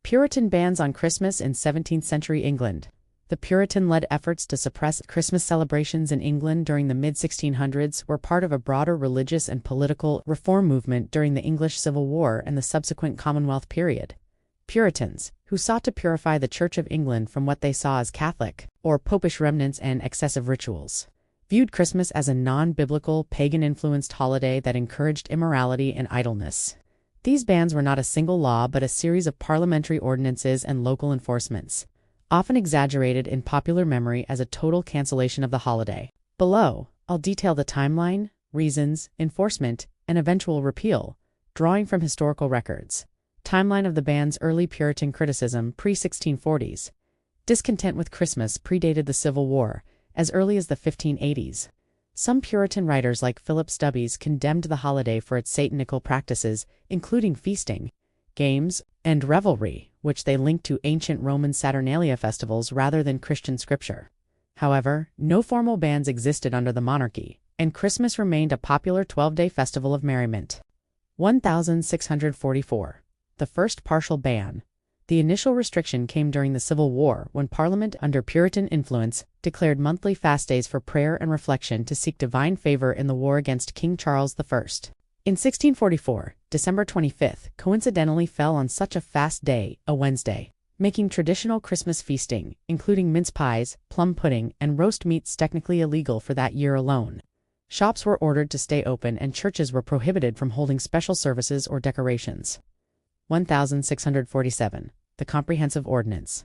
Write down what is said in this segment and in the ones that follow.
Puritan bans on Christmas in 17th-century England. The Puritan-led efforts to suppress Christmas celebrations in England during the mid-1600s were part of a broader religious and political reform movement during the English Civil War and the subsequent Commonwealth period. Puritans, who sought to purify the Church of England from what they saw as Catholic or popish remnants and excessive rituals, viewed Christmas as a non-biblical, pagan-influenced holiday that encouraged immorality and idleness. These bans were not a single law but a series of parliamentary ordinances and local enforcements, often exaggerated in popular memory as a total cancellation of the holiday. Below, I'll detail the timeline, reasons, enforcement, and eventual repeal, drawing from historical records. Timeline of the ban's early Puritan criticism pre-1640s. Discontent with Christmas predated the Civil War, as early as the 1580s. Some Puritan writers like Philip Stubbies condemned the holiday for its satanical practices, including feasting, games, and revelry, which they linked to ancient Roman Saturnalia festivals rather than Christian scripture. However, no formal bans existed under the monarchy, and Christmas remained a popular 12-day festival of merriment. 1644. The first partial ban. The initial restriction came during the Civil War when Parliament, under Puritan influence, declared monthly fast days for prayer and reflection to seek divine favor in the war against King Charles I. In 1644, December 25th coincidentally fell on such a fast day, a Wednesday, making traditional Christmas feasting, including mince pies, plum pudding, and roast meats technically illegal for that year alone. Shops were ordered to stay open and churches were prohibited from holding special services or decorations. 1647. The Comprehensive Ordinance.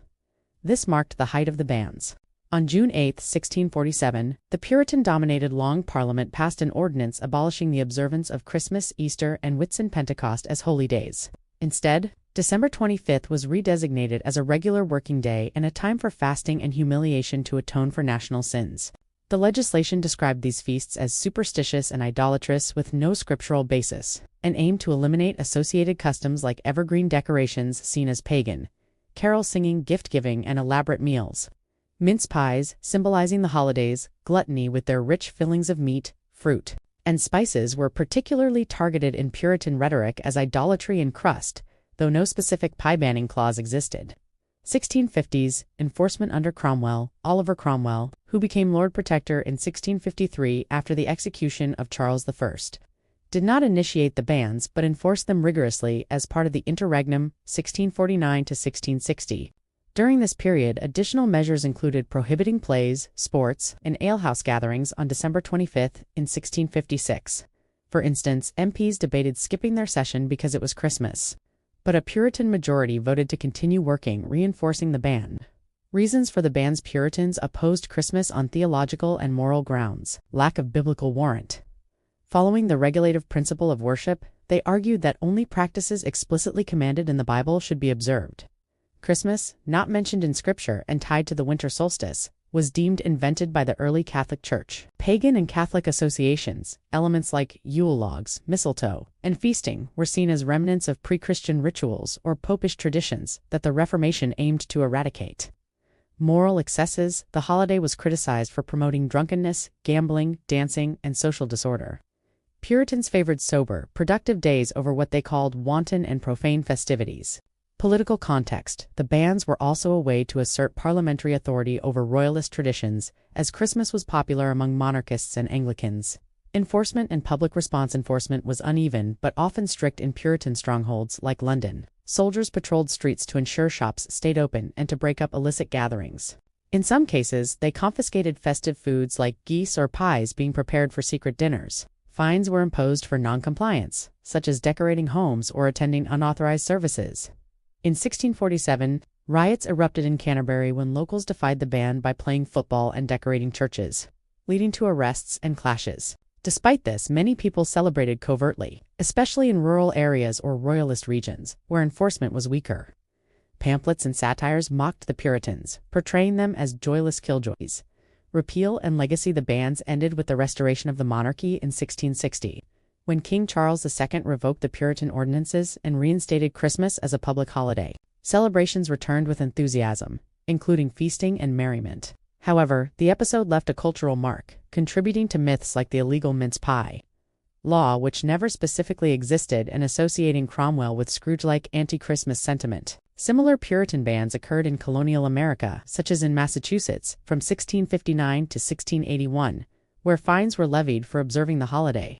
This marked the height of the bans. On June 8, 1647, the Puritan-dominated Long Parliament passed an ordinance abolishing the observance of Christmas, Easter, and Whitsun Pentecost as holy days. Instead, December 25th was redesignated as a regular working day and a time for fasting and humiliation to atone for national sins. The legislation described these feasts as superstitious and idolatrous with no scriptural basis, and aimed to eliminate associated customs like evergreen decorations seen as pagan, carol singing, gift-giving, and elaborate meals. Mince pies, symbolizing the holidays, gluttony with their rich fillings of meat, fruit, and spices were particularly targeted in Puritan rhetoric as idolatry and crust, though no specific pie-banning clause existed. 1650s, enforcement under Cromwell, Oliver Cromwell, who became Lord Protector in 1653 after the execution of Charles I, did not initiate the bans but enforced them rigorously as part of the interregnum 1649 to 1660. During this period, additional measures included prohibiting plays, sports, and alehouse gatherings on December 25th in 1656. For instance, MPs debated skipping their session because it was Christmas, but a Puritan majority voted to continue working, reinforcing the ban. Reasons for the ban's Puritans opposed Christmas on theological and moral grounds, lack of biblical warrant. Following the regulative principle of worship, they argued that only practices explicitly commanded in the Bible should be observed. Christmas, not mentioned in Scripture and tied to the winter solstice, was deemed invented by the early Catholic Church. Pagan and Catholic associations, elements like Yule logs, mistletoe, and feasting were seen as remnants of pre-Christian rituals or popish traditions that the Reformation aimed to eradicate. Moral excesses, the holiday was criticized for promoting drunkenness, gambling, dancing, and social disorder. Puritans favored sober, productive days over what they called wanton and profane festivities. Political context. The bans were also a way to assert parliamentary authority over royalist traditions, as Christmas was popular among monarchists and Anglicans. Enforcement and public response. Enforcement was uneven but often strict in Puritan strongholds like London. Soldiers patrolled streets to ensure shops stayed open and to break up illicit gatherings. In some cases, they confiscated festive foods like geese or pies being prepared for secret dinners. Fines were imposed for non-compliance, such as decorating homes or attending unauthorized services. In 1647, riots erupted in Canterbury when locals defied the ban by playing football and decorating churches, leading to arrests and clashes. Despite this, many people celebrated covertly, especially in rural areas or royalist regions, where enforcement was weaker. Pamphlets and satires mocked the Puritans, portraying them as joyless killjoys. Repeal and legacy. The bans ended with the restoration of the monarchy in 1660. When King Charles II revoked the Puritan ordinances and reinstated Christmas as a public holiday. Celebrations returned with enthusiasm, including feasting and merriment. However, the episode left a cultural mark, contributing to myths like the illegal mince pie. law which never specifically existed and associating Cromwell with Scrooge-like anti-Christmas sentiment. Similar Puritan bans occurred in colonial America, such as in Massachusetts, from 1659 to 1681, where fines were levied for observing the holiday.